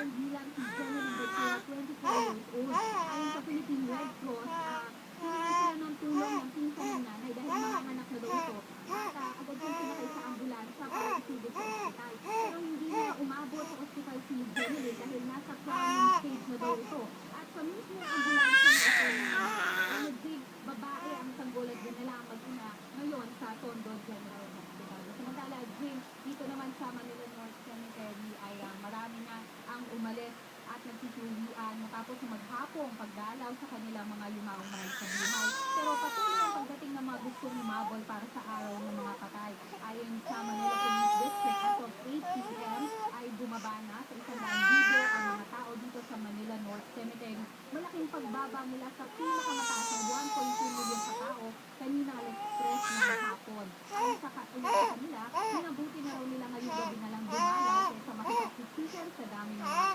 napatay bilang si Jeneline Ventura, 24 years old. Ayon sa Philippine Red Cross, hiningan sila ng tulong ng pinsan ng nanay dahil manganganak na daw ito. At agad siyang sinakay sa ambulansya para isugod sa ospital. Pero hindi na umabot sa ospital si Jeneline dahil nasa crowning stage na daw ito. At sa mismong ambulansya na ito nag-dig babae ang sanggol at dinala ang mag-ina ngayon sa Tondo General Hospital. Samantala, James, dito naman sa Manila North Cemetery ay marami na ang umalis at nagsisulian matapos na maghapong pagdalaw sa kanilang mga yumaong mahal sa buhay. Pero patuloy ang pagdating ng mga gustong umabol para sa araw ng mga patay. Ayon sa Manila Police District, as of 8 p.m. ay bumaba na sa 100,000 ang mga tao dito sa Manila North Cemetery. Malaking pagbaba mula sa pinakamataas ng 1.2 milyon katao kanina alas 3 ng hapon. Ayon sa kanila, minabuti na raw nila ngayong gabi na lang dumalaw kaysa makipagsiksikan sa dami ng mga